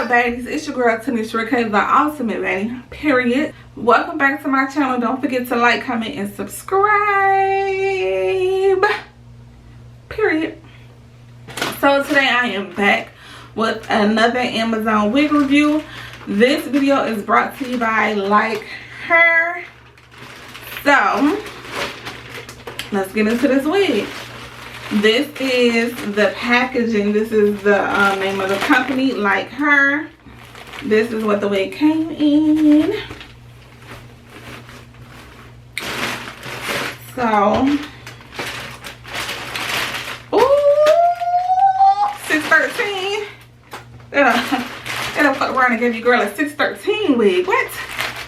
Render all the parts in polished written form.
up, baddies? It's your girl Tanisha K, the ultimate baddie, period. Welcome back to my channel. Don't forget to like, comment, and subscribe, period. So today I am back with another Amazon wig review. This video is brought to you by Like Her. So let's get into this wig. This is the packaging. This is the name of the company, Like Her. This is what the wig came in. So, ooh, 613. It'll fuck around and give you girl a 613 wig. What?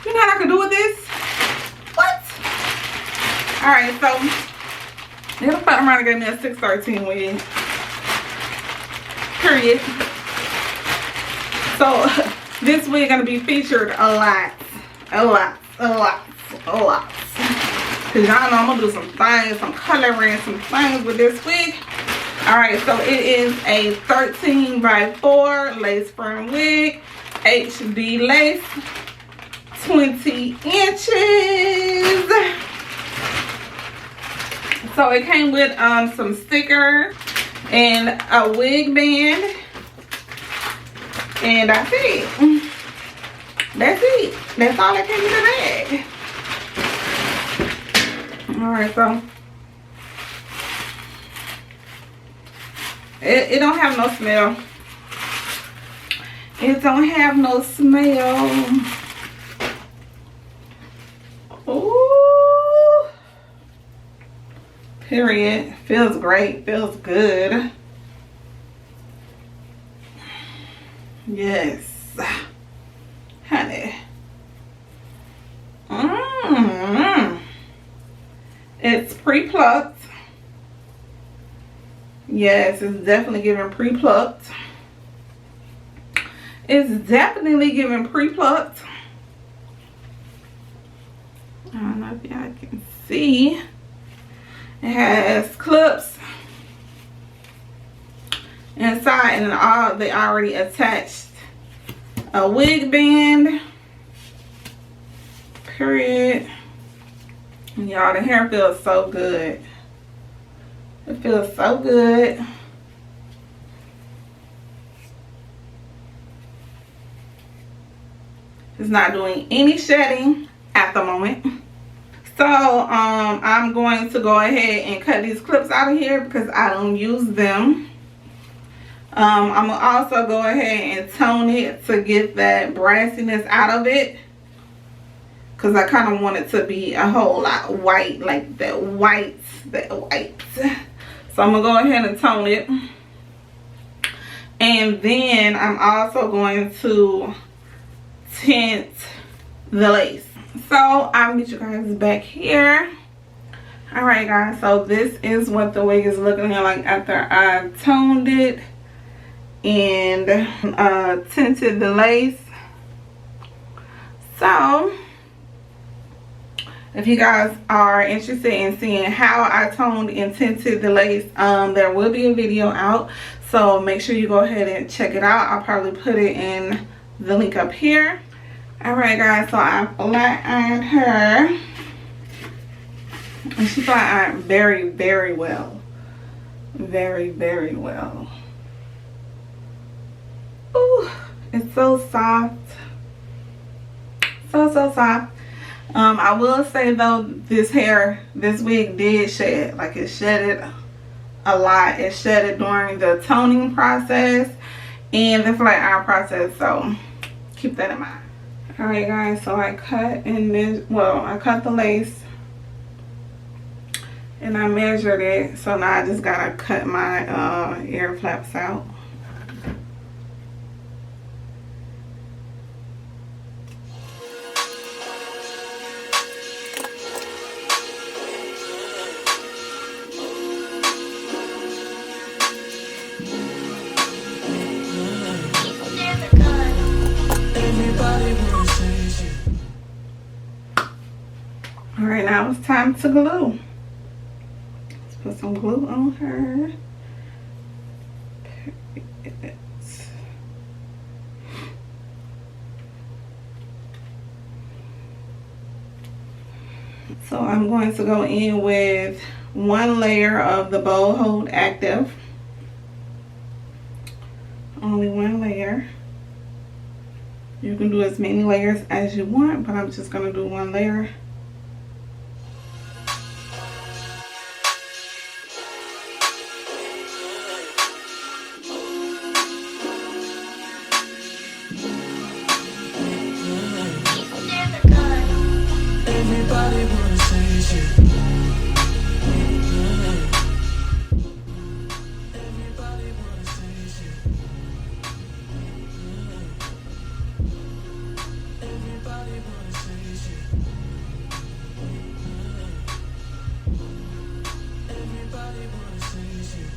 You know what I can do with this? What? All right, so. It'll fuck around and give me a 613 wig. Period. So this wig gonna be featured a lot. Cause y'all know I'm gonna do some things, some coloring, some things with this wig. Alright, so it is a 13 by 4 lace front wig, HD lace, 20 inches. So it came with some stickers and a wig band, and that's it. That's it. That's all that came in the bag. All right, so it don't have no smell. It don't have no smell. Ooh. Period. Feels great. Feels good. Yes. Honey. It's pre-plucked. Yes, it's definitely giving pre-plucked. It's definitely giving pre-plucked. I don't know if y'all can see. It has clips inside, and they already attached a wig band. Period. And y'all, the hair feels so good. It feels so good. It's not doing any shedding at the moment. So I'm going to go ahead and cut these clips out of here because I don't use them. I'm going to also go ahead and tone it to get that brassiness out of it, because I kind of want it to be a whole lot white, like that white. So I'm going to go ahead and tone it. And then I'm also going to tint the lace. So I'll meet you guys back here. All right, guys, so this is what the wig is looking like after I toned it and tinted the lace. So if you guys are interested in seeing how I toned and tinted the lace, there will be a video out, so make sure you go ahead and check it out. I'll probably put it in the link up here. Alright, guys, so I flat ironed her, and she flat ironed very, very well. Very, very well. Ooh, it's so soft. So soft. I will say though, this wig did shed. Like, it shedded a lot. It shedded during the toning process and the flat iron process, so keep that in mind. Alright, guys, so I cut I cut the lace and I measured it, so now I just gotta cut my ear flaps out. Alright, now it's time to glue. Let's put some glue on her. So I'm going to go in with 1 layer of the Bold Hold Active. Only 1 layer. You can do as many layers as you want, but I'm just going to do 1 layer. Everybody wanna say shit. Everybody wanna say shit. Everybody wanna say shit. Everybody wanna say shit.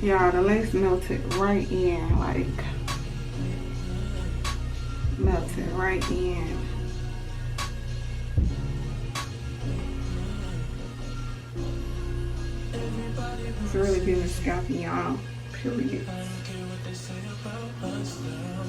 Y'all, the lace melted right in, like melted right in. It's really giving scalpy, y'all. Period. I don't care what they say about us now.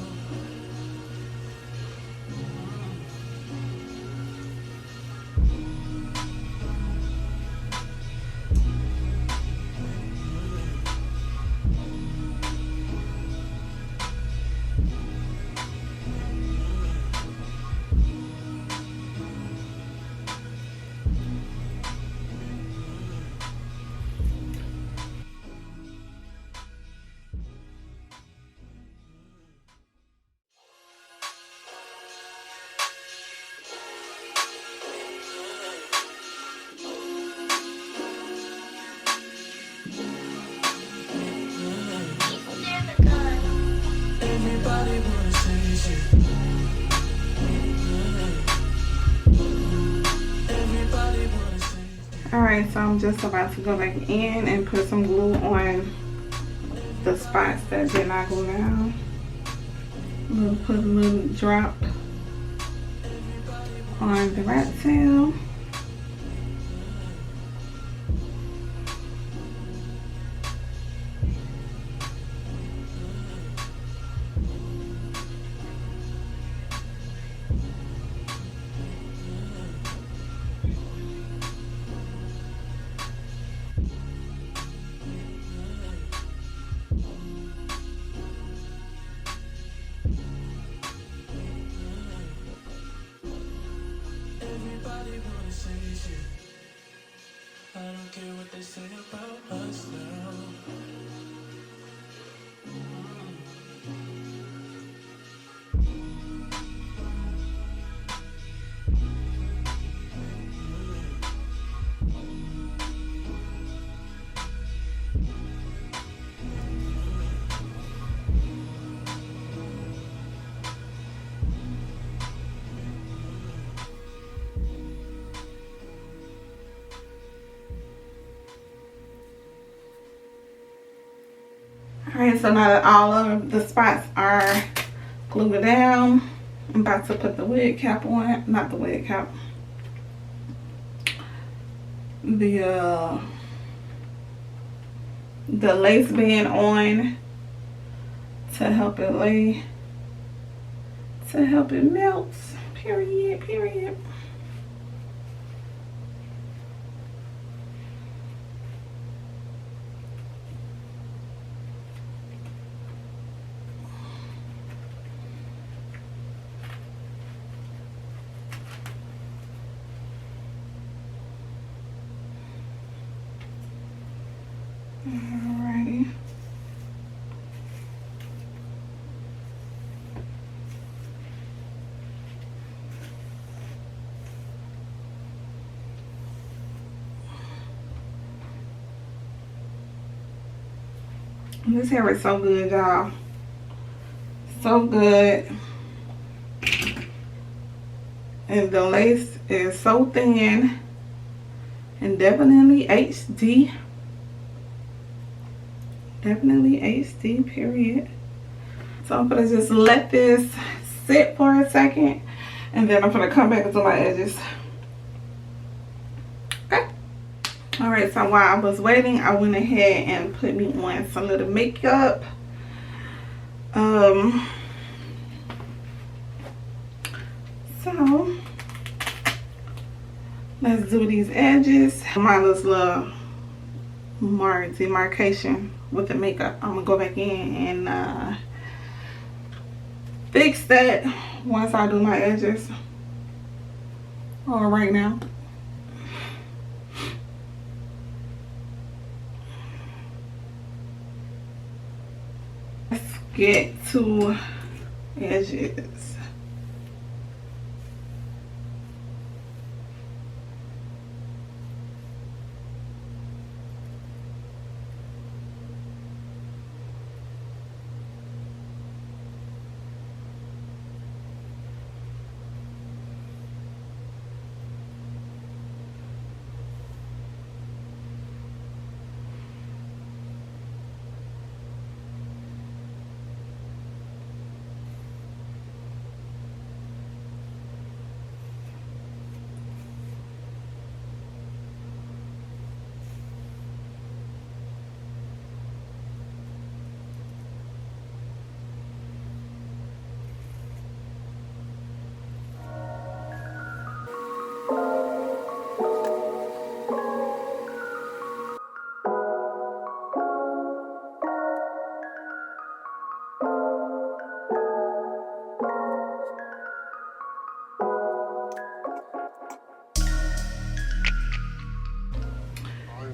Everybody wanna say shit. Everybody wanna say shit. Alright, so I'm just about to go back in and put some glue on the spots that did not go down. I'm gonna put a little drop on the rat tail. Everybody wanna say shit. I don't care what they say about us now. Alright, so now that all of the spots are glued down, I'm about to put the wig cap on. Not the wig cap. The lace band on to help it lay, to help it melt. Period, period. Alrighty. This hair is so good, y'all. So good. And the lace is so thin and definitely HD. Definitely HD, period. So I'm gonna just let this sit for a second, and then I'm gonna come back and do my edges. Alright, so while I was waiting, I went ahead and put me on some little makeup. So let's do these edges. My little demarcation with the makeup. I'm gonna go back in and fix that once I do my edges. Or right now. Let's get to edges.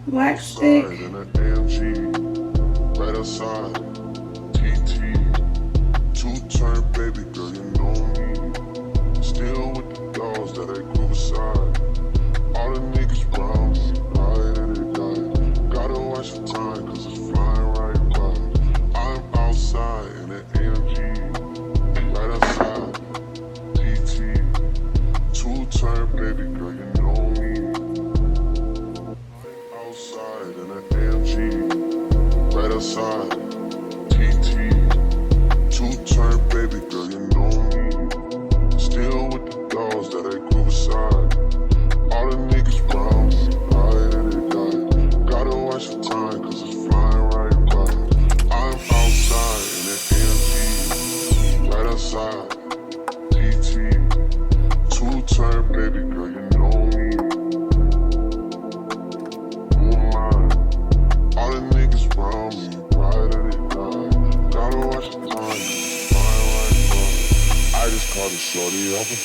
Black stick. In an AMG, right outside, TT, two-turn baby girl, you know me. Still with the dogs that I grew beside. All the niggas round me, right at it, guy. Gotta watch the time, cause it's flying right by. I'm outside in an AMG, right outside, TT, two-turn baby girl, you know me. Outside in an AMG, right outside, TT, two-turn baby girl, you know me. Still with the dogs that I grew beside. All the niggas round me, right at it, guy. Gotta watch the time, cause it's flying right by. I'm outside in an AMG, right outside, TT, two-turn baby girl, you know me. All the niggas round me, right at it, guy. Gotta watch the time, flying right by. I just called a shorty off a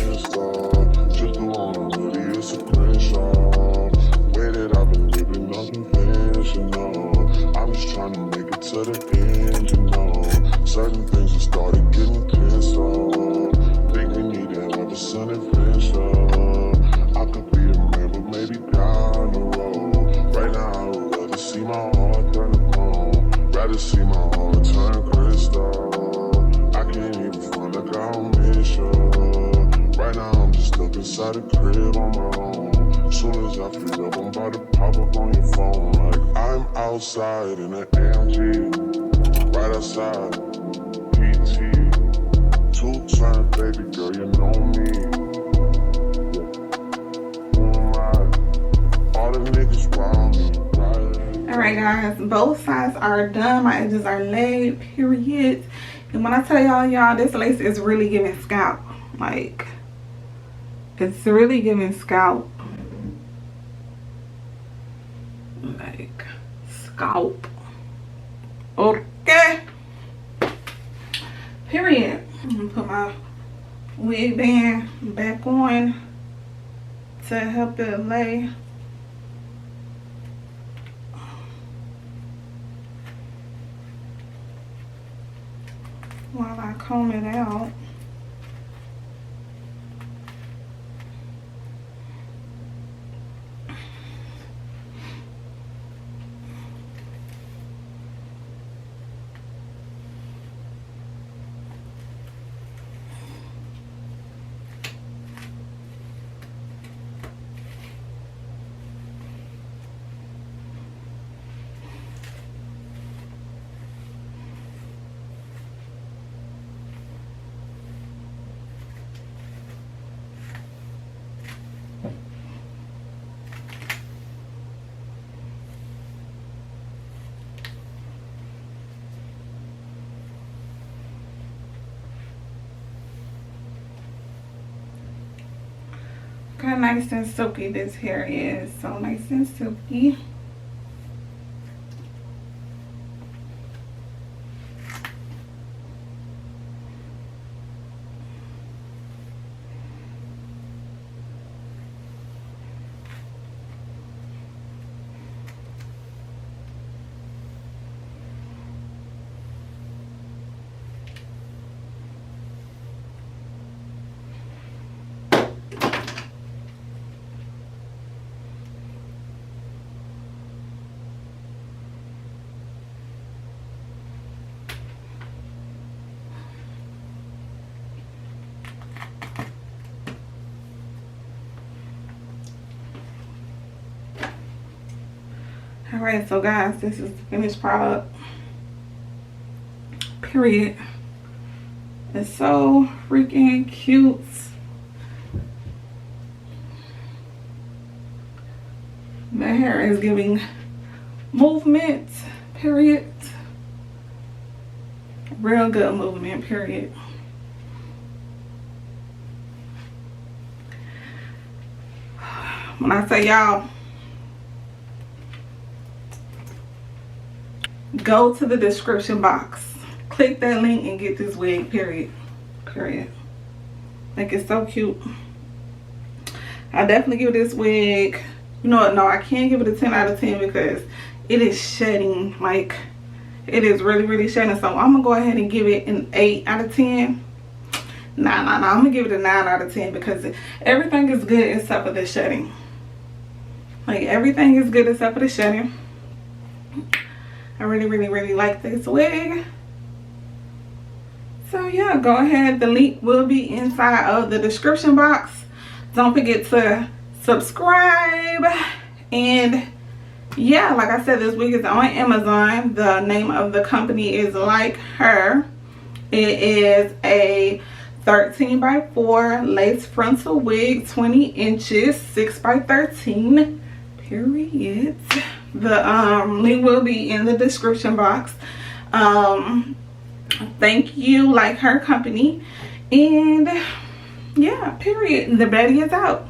Insta. Just do on a really, it's a screenshot. Way that I've been living unconventional. I'm just trying to make it to the end, you know. Certain things have started getting pissed off. Think we need to have a sun adventure. I could be a man, but maybe down the road. Right now I would rather see my heart turn to chrome. Rather see my heart turn crystal. I can't even front like I don't miss you. Right now I'm just stuck inside the crib on my own. Soon as I free up, I'm about to pop up on your phone. Like I'm outside in an AMG, right outside, PT, two-turn baby girl, you know me. All the niggas round me, right? Alright guys, both sides are done. My edges are laid, period. And when I tell y'all, this lace is really giving scalp. Like, it's really giving scalp. Like, scalp. Okay. Period. I'm gonna put my wig band back on to help it lay. While I comb it out. how nice and silky this hair is. So nice and silky. Alright, so guys, this is the finished product. Period. It's so freaking cute. The hair is giving movement. Period. Real good movement. Period. When I say y'all, go to the description box, click that link and get this wig. Period. Like, it's so cute. I definitely give this wig, you know what, no, I can't give it a 10 out of 10 because it is shedding. Like, it is really shedding. So I'm gonna go ahead and give it an 8 out of 10. Nah, I'm gonna give it a 9 out of 10 because everything is good except for the shedding. Like, everything is good except for the shedding. I really like this wig. So yeah, go ahead. The link will be inside of the description box. Don't forget to subscribe. And yeah, like I said, this wig is on Amazon. The name of the company is Like Her. It is a 13 by 4 lace frontal wig, 20 inches, 6 by 13. Period. The link will be in the description box. Thank you, Like Her company. And yeah, period. The baddie is out.